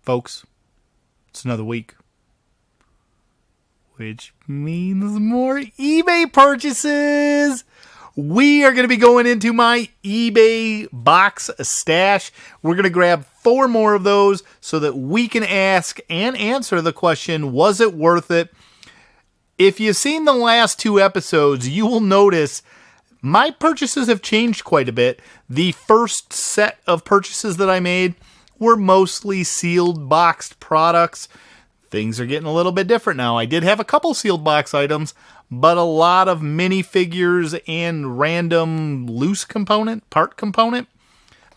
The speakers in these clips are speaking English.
Folks, it's another week, which means more eBay purchases. We are going to be going into my eBay box stash. We're going to grab 4 more of those so that we can ask and answer the question, was it worth it? If you've seen the last 2 episodes, you will notice my purchases have changed quite a bit. The first set of purchases that I made were mostly sealed boxed products. Things are getting a little bit different now. I did have a couple sealed box items, but a lot of minifigures and random loose part component.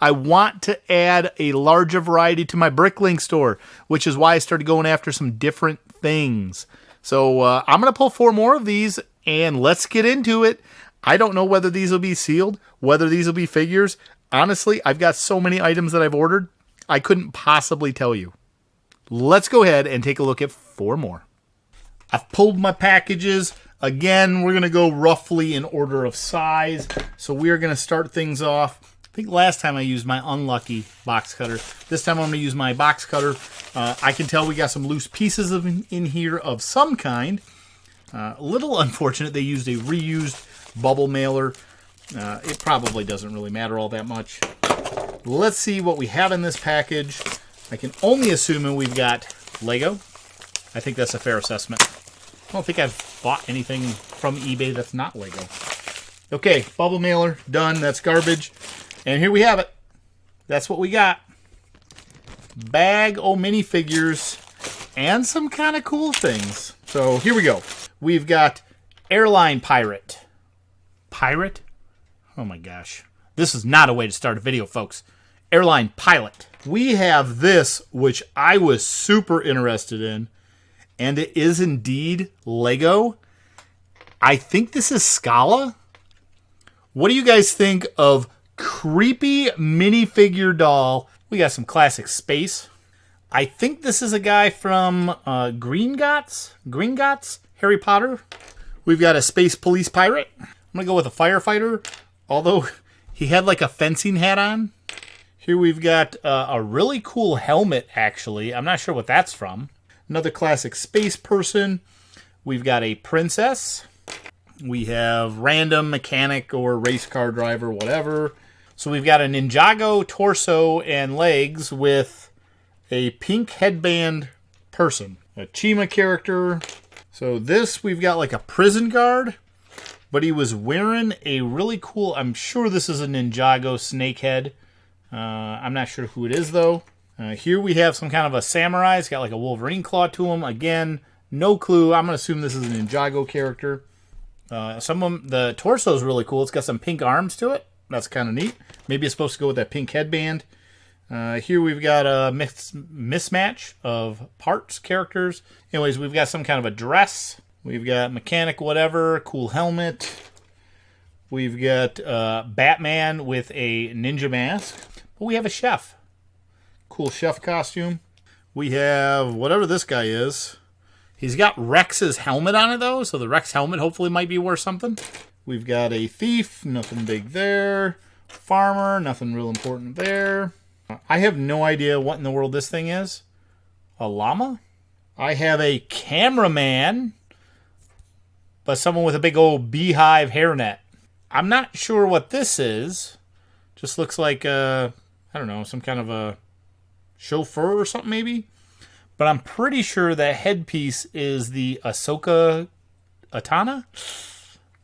I want to add a larger variety to my Bricklink store, which is why I started going after some different things. So I'm going to pull 4 more of these, and let's get into it. I don't know whether these will be sealed, whether these will be figures. Honestly, I've got so many items that I've ordered, I couldn't possibly tell you. Let's go ahead and take a look at 4 more. I've pulled my packages. Again, we're going to go roughly in order of size. So we're going to start things off. I think last time I used my unlucky box cutter. This time I'm going to use my box cutter. I can tell we got some loose pieces in here of some kind. A little unfortunate they used a reused bubble mailer. It probably doesn't really matter all that much. Let's see what we have in this package. I can only assume that we've got Lego. I think that's a fair assessment. I don't think I've bought anything from eBay that's not Lego. Okay, bubble mailer, done. That's garbage. And here we have it. That's what we got. Bag of minifigures and some kind of cool things. So here we go. We've got Airline Pirate. Pirate? Oh my gosh. This is not a way to start a video, folks. Airline Pilot. We have this, which I was super interested in, and it is indeed Lego. I think this is Scala. What do you guys think of creepy minifigure doll? We got some classic space. I think this is a guy from Gringotts, Harry Potter. We've got a space police pirate. I'm going to go with a firefighter, although he had like a fencing hat on. Here we've got a really cool helmet, actually. I'm not sure what that's from. Another classic space person. We've got a princess. We have random mechanic or race car driver, whatever. So we've got a Ninjago torso and legs with a pink headband person. A Chima character. So this, we've got like a prison guard. But he was wearing a really cool, I'm sure this is a Ninjago snakehead. I'm not sure who it is, though. Here we have some kind of a samurai. It's got like a Wolverine claw to him. Again, no clue. I'm going to assume this is a Ninjago character. Some of them, the torso is really cool. It's got some pink arms to it. That's kind of neat. Maybe it's supposed to go with that pink headband. Here we've got a mismatch of parts, characters. Anyways, we've got some kind of a dress. We've got mechanic whatever, cool helmet. We've got Batman with a ninja mask. But we have a chef. Cool chef costume. We have whatever this guy is. He's got Rex's helmet on it, though, so the Rex helmet hopefully might be worth something. We've got a thief, nothing big there. Farmer, nothing real important there. I have no idea what in the world this thing is. A llama? I have a cameraman, but someone with a big old beehive hairnet. I'm not sure what this is. Just looks like, I don't know, some kind of a chauffeur or something maybe. But I'm pretty sure that headpiece is the Ahsoka Atana.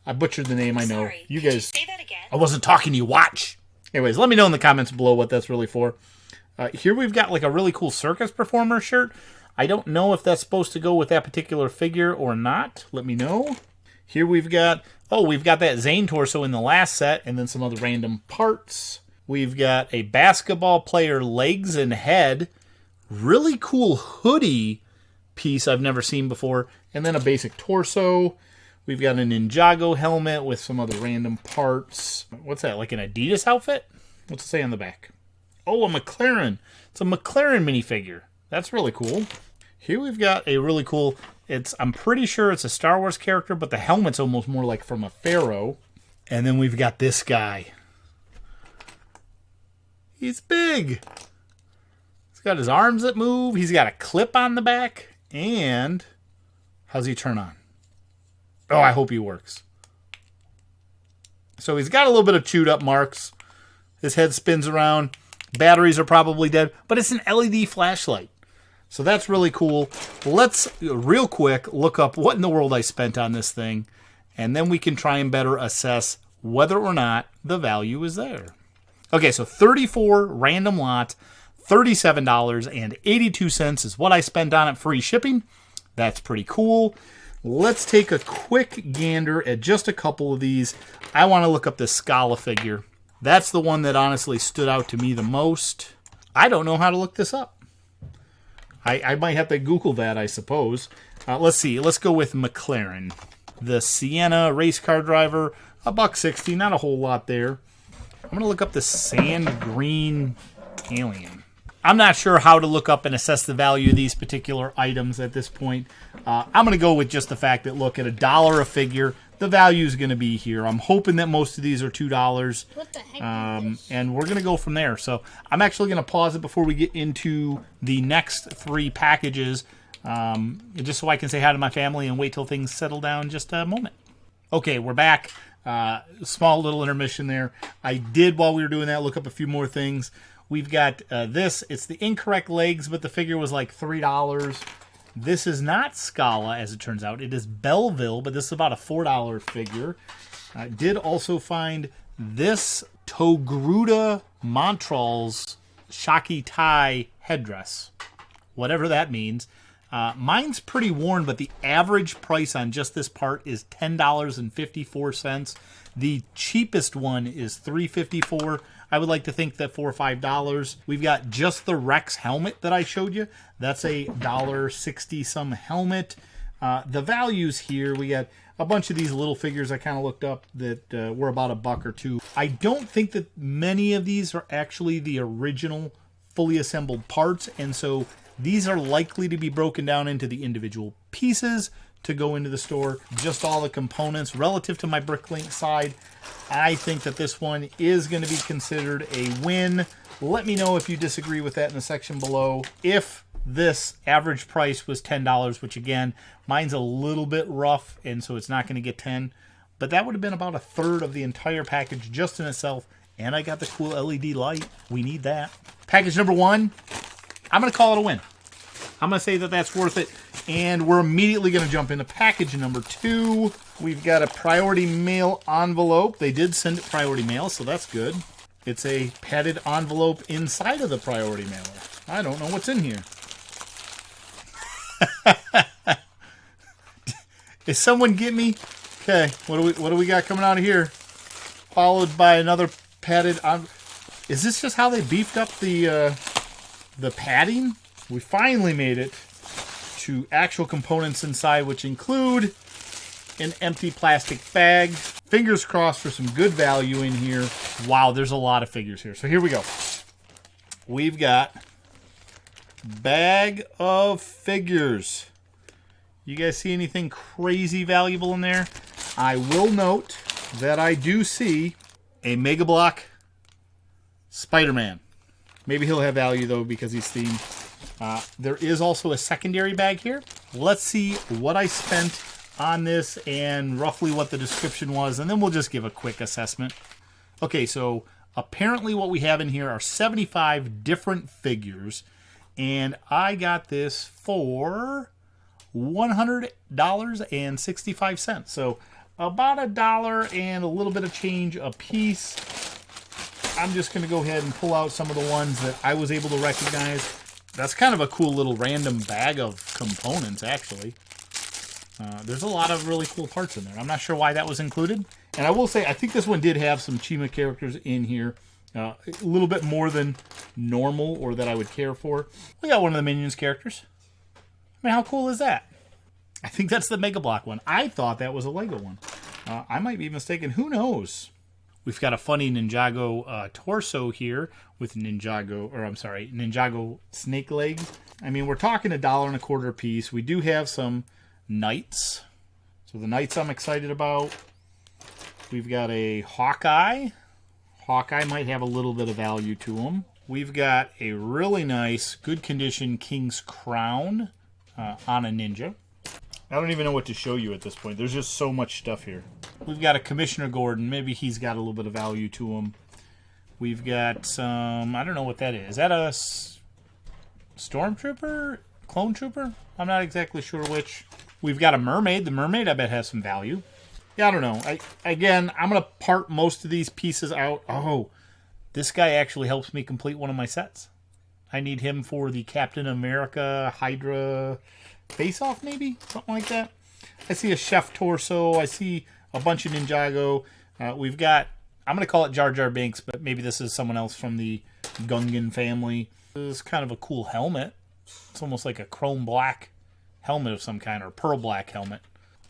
I butchered the name, I know. Sorry, you guys, say that again? I wasn't talking to you, watch. Anyways, let me know in the comments below what that's really for. Here we've got like a really cool circus performer shirt. I don't know if that's supposed to go with that particular figure or not. Let me know. Here we've got, we've got that Zane torso in the last set and then some other random parts. We've got a basketball player legs and head. Really cool hoodie piece I've never seen before. And then a basic torso. We've got a Ninjago helmet with some other random parts. What's that, like an Adidas outfit? What's it say on the back? Oh, a McLaren. It's a McLaren minifigure. That's really cool. Here we've got a really cool, I'm pretty sure it's a Star Wars character, but the helmet's almost more like from a pharaoh. And then we've got this guy. He's big. He's got his arms that move. He's got a clip on the back. And how's he turn on? Oh, I hope he works. So he's got a little bit of chewed up marks. His head spins around. Batteries are probably dead, but it's an LED flashlight. So that's really cool. Let's, real quick, look up what in the world I spent on this thing, and then we can try and better assess whether or not the value is there. Okay, so 34 random lot, $37.82 is what I spent on it, free shipping. That's pretty cool. Let's take a quick gander at just a couple of these. I want to look up the Scala figure. That's the one that honestly stood out to me the most. I don't know how to look this up. I might have to Google that, I suppose. Let's see. Let's go with McLaren. The Sienna race car driver, $1.60. Not a whole lot there. I'm going to look up the sand green alien. I'm not sure how to look up and assess the value of these particular items at this point. I'm going to go with just the fact that, look, at $1 a figure, the value is going to be here. I'm hoping that most of these are $2. What the heck is this? And we're going to go from there. So I'm actually going to pause it before we get into the next 3 packages, just so I can say hi to my family and wait till things settle down just a moment. Okay, we're back. Small little intermission there. I did, while we were doing that, look up a few more things. We've got this. It's the incorrect legs, but the figure was like $3. This is not Scala, as it turns out. It is Belleville, but this is about a $4 figure. I did also find this Togruta Montral's Shaki Tai headdress, whatever that means. Mine's pretty worn, but the average price on just this part is $10.54. The cheapest one is $3.54. I would like to think that $4 or $5. We've got just the Rex helmet that I showed you. That's a $1.60 some helmet. The values here, we got a bunch of these little figures I kind of looked up that were about $1 or $2. I don't think that many of these are actually the original fully assembled parts, and so these are likely to be broken down into the individual pieces to go into the store. Just all the components relative to my Bricklink side. I think that this one is going to be considered a win. Let me know if you disagree with that in the section below. If this average price was $10, which again, mine's a little bit rough, and so it's not going to get 10, but that would have been about a third of the entire package just in itself, and I got the cool LED light. We need that. Package number 1, I'm going to call it a win. I'm going to say that that's worth it. And we're immediately going to jump into package number 2. We've got a priority mail envelope. They did send it priority mail, so that's good. It's a padded envelope inside of the priority mailer. I don't know what's in here. Is someone get me? Okay, what do we got coming out of here? Followed by another padded Is this just how they beefed up the padding? We finally made it to actual components inside, which include an empty plastic bag. Fingers crossed for some good value in here. Wow, there's a lot of figures here. So here we go. We've got bag of figures. You guys see anything crazy valuable in there? I will note that I do see a Mega Block Spider-Man. Maybe he'll have value, though, because he's themed. There is also a secondary bag here. Let's see what I spent on this and roughly what the description was, and then we'll just give a quick assessment. Okay, so apparently what we have in here are 75 different figures, and I got this for $100.65. So about $1 and a little bit of change a piece. I'm just going to go ahead and pull out some of the ones that I was able to recognize. That's kind of a cool little random bag of components, actually. There's a lot of really cool parts in there. I'm not sure why that was included. And I will say, I think this one did have some Chima characters in here. A little bit more than normal or that I would care for. We got one of the Minions characters. I mean, how cool is that? I think that's the Mega Block one. I thought that was a Lego one. I might be mistaken. Who knows? We've got a funny Ninjago torso here with Ninjago snake leg. I mean, we're talking $1.25 a piece. We do have some Knights. So the Knights I'm excited about. We've got a Hawkeye. Hawkeye might have a little bit of value to him. we've got a really nice, good condition King's Crown on a Ninja. I don't even know what to show you at this point. There's just so much stuff here. We've got a Commissioner Gordon. Maybe he's got a little bit of value to him. We've got some, I don't know what that is. Is that a Stormtrooper? Clone Trooper? I'm not exactly sure which. We've got a Mermaid. The Mermaid, I bet, has some value. Yeah, I don't know. Again, I'm going to part most of these pieces out. Oh, this guy actually helps me complete one of my sets. I need him for the Captain America Hydra face-off, maybe? Something like that. I see a Chef Torso. I see a bunch of Ninjago. We've got, I'm going to call it Jar Jar Binks, but maybe this is someone else from the Gungan family. This is kind of a cool helmet. It's almost like a chrome black helmet of some kind, or pearl black helmet.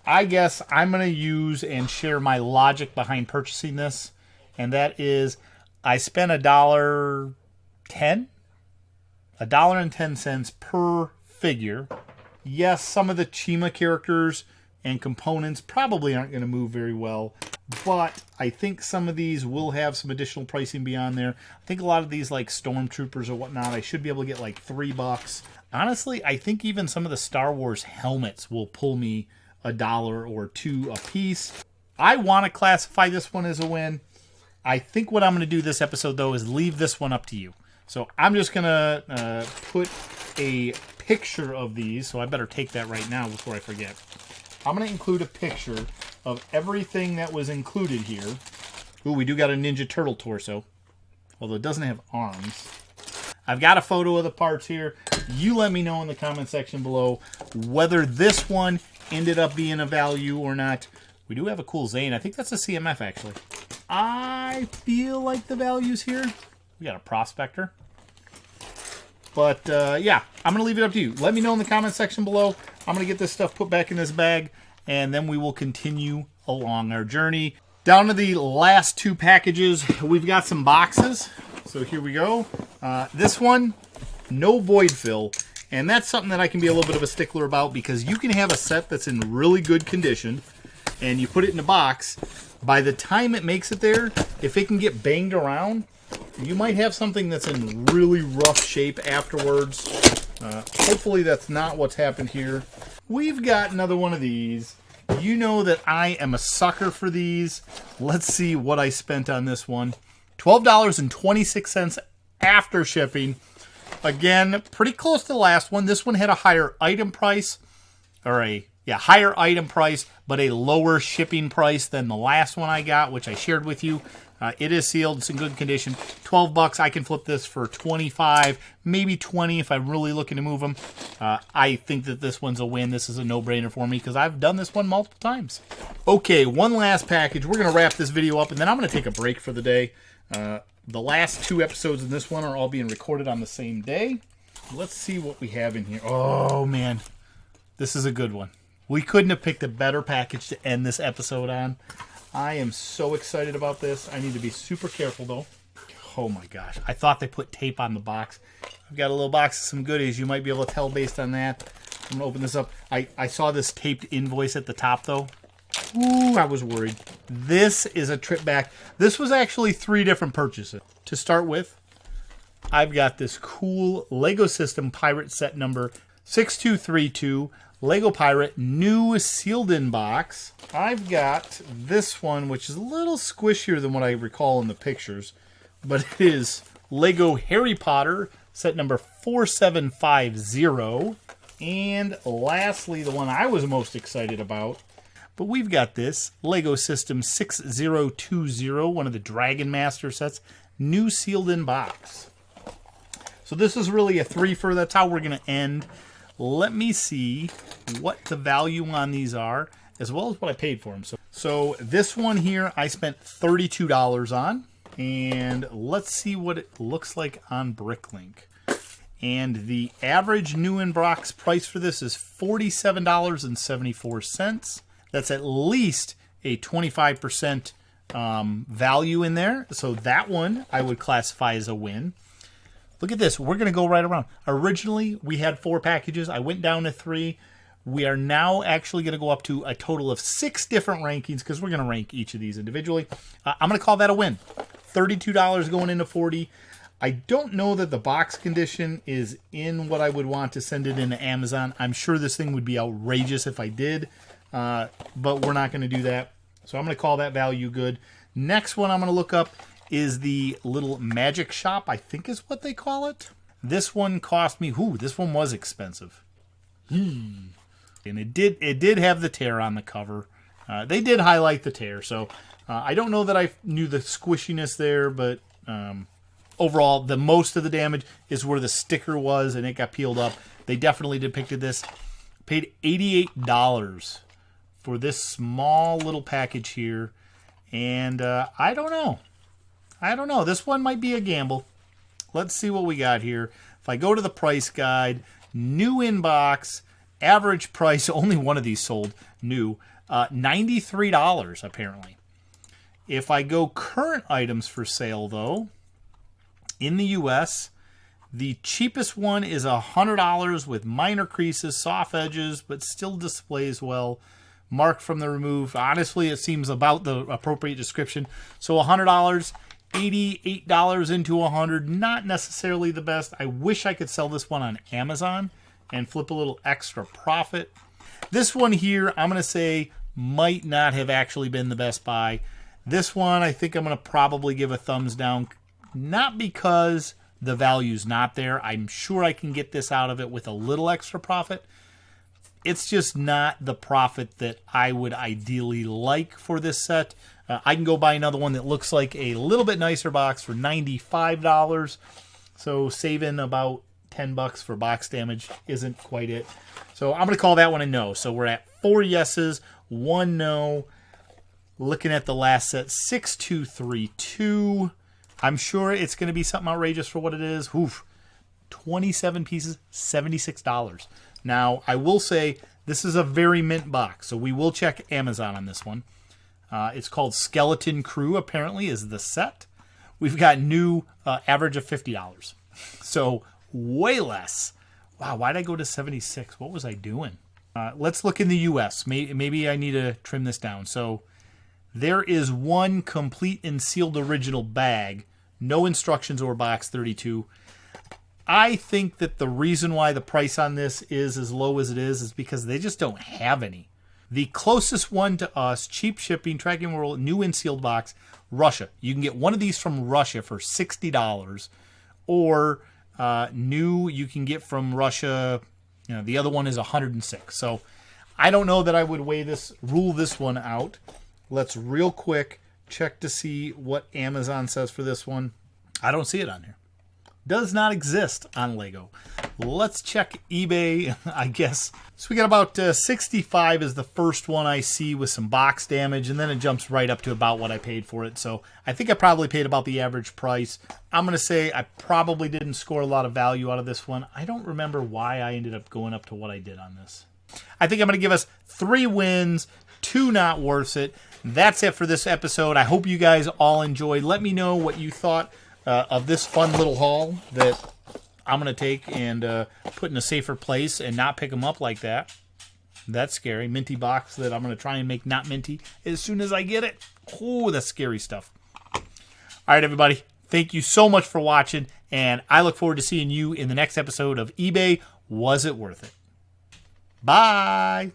I guess I'm going to use and share my logic behind purchasing this, and that is I spent $1.10 per figure. Yes, some of the Chima characters and components probably aren't going to move very well, but I think some of these will have some additional pricing beyond there. I think a lot of these, like Stormtroopers or whatnot, I should be able to get like $3. Honestly, I think even some of the Star Wars helmets will pull me $1 or $2 a piece. I want to classify this one as a win. I think what I'm going to do this episode, though, is leave this one up to you. So I'm just going to put a picture of these, so I better take that right now before I forget. I'm going to include a picture of everything that was included here. Ooh, we do got a Ninja Turtle torso, although it doesn't have arms. I've got a photo of the parts here. You let me know in the comment section below whether this one ended up being a value or not. We do have a cool Zane. I think that's a CMF, actually. I feel like the value's here. We got a Prospector. But, yeah, I'm going to leave it up to you. Let me know in the comment section below. I'm going to get this stuff put back in this bag, and then we will continue along our journey. Down to the last two packages, we've got some boxes. So here we go. This one, no void fill. And that's something that I can be a little bit of a stickler about, because you can have a set that's in really good condition, and you put it in a box. By the time it makes it there, if it can get banged around, you might have something that's in really rough shape afterwards. Hopefully that's not what's happened here. We've got another one of these. You know that I am a sucker for these. Let's see what I spent on this one. $12.26 after shipping. Again, pretty close to the last one. This one had a higher item price, or higher item price, but a lower shipping price than the last one I got, which I shared with you. It is sealed. It's in good condition. $12. I can flip this for $25, maybe $20 if I'm really looking to move them. I think that this one's a win. This is a no-brainer for me because I've done this one multiple times. Okay, one last package. We're going to wrap this video up, and then I'm going to take a break for the day. The last two episodes in this one are all being recorded on the same day. Let's see what we have in here. Oh, man. This is a good one. We couldn't have picked a better package to end this episode on. I am so excited about this. I need to be super careful, though. Oh, my gosh. I thought they put tape on the box. I've got a little box of some goodies. You might be able to tell based on that. I'm going to open this up. I saw this taped invoice at the top, though. Ooh, I was worried. This is a trip back. This was actually 3 different purchases. To start with, I've got this cool Lego System Pirate set number 6232. Lego Pirate, new sealed-in box. I've got this one, which is a little squishier than what I recall in the pictures, but it is Lego Harry Potter, set number 4750. And lastly, the one I was most excited about, but we've got this Lego System 6020, one of the Dragon Master sets, new sealed-in box. So this is really a 3-fer. That's how we're going to end. Let me see what the value on these are, as well as what I paid for them. So this one here, I spent $32 on. And let's see what it looks like on Bricklink. And the average new in box price for this is $47.74. That's at least a 25% value in there. So that one I would classify as a win. Look at this. We're going to go right around. Originally, we had 4 packages. I went down to 3. We are now actually going to go up to a total of 6 different rankings because we're going to rank each of these individually. I'm going to call that a win. $32 going into 40. I don't know that the box condition is in what I would want to send it into Amazon. I'm sure this thing would be outrageous if I did, but we're not going to do that. So I'm going to call that value good. Next one I'm going to look up is the little magic shop, I think is what they call it. This one cost me, this one was expensive. And it did have the tear on the cover. They did highlight the tear, so I don't know that I knew the squishiness there, but overall, the most of the damage is where the sticker was, and it got peeled up. They definitely depicted this. Paid $88 for this small little package here, and I don't know. This one might be a gamble. Let's see what we got here. If I go to the price guide, new inbox, average price, only one of these sold new, $93 apparently. If I go current items for sale though, in the US, the cheapest one is $100 with minor creases, soft edges, but still displays well. Marked from the remove. Honestly, it seems about the appropriate description. So $100, $88 into $100, not necessarily the best. I wish I could sell this one on Amazon and flip a little extra profit. This one here, I'm going to say, might not have actually been the best buy. This one, I think I'm going to probably give a thumbs down. Not because the value's not there. I'm sure I can get this out of it with a little extra profit. It's just not the profit that I would ideally like for this set. I can go buy another one that looks like a little bit nicer box for $95. So saving about $10 for box damage isn't quite it. So I'm going to call that one a no. So we're at 4 yeses, 1 no. Looking at the last set, 6232. I'm sure it's going to be something outrageous for what it is. 27 pieces, $76. Now, I will say this is a very mint box, so we will check Amazon on this one. It's called Skeleton Crew, apparently, is the set. We've got new average of $50. So, way less. Wow, why did I go to 76? What was I doing? Let's look in the U.S. Maybe I need to trim this down. So, there is one complete and sealed original bag. No instructions or box 32. I think that the reason why the price on this is as low as it is because they just don't have any. The closest one to us, cheap shipping, tracking world, new and sealed box, Russia. You can get one of these from Russia for $60, or new you can get from Russia. You know, the other one is $106. So I don't know that I would rule this one out. Let's real quick check to see what Amazon says for this one. I don't see it on here. Does not exist on Lego. Let's check eBay, I guess. So we got about 65 is the first one I see with some box damage, and then it jumps right up to about what I paid for it. So I think I probably paid about the average price. I'm going to say I probably didn't score a lot of value out of this one. I don't remember why I ended up going up to what I did on this. I think I'm going to give us 3 wins, 2 not worth it. That's it for this episode. I hope you guys all enjoyed. Let me know what you thought of this fun little haul that I'm going to take and put in a safer place and not pick them up like that. That's scary. Minty box that I'm going to try and make not minty as soon as I get it. Oh, that's scary stuff. All right, everybody. Thank you so much for watching, and I look forward to seeing you in the next episode of eBay Was It Worth It? Bye.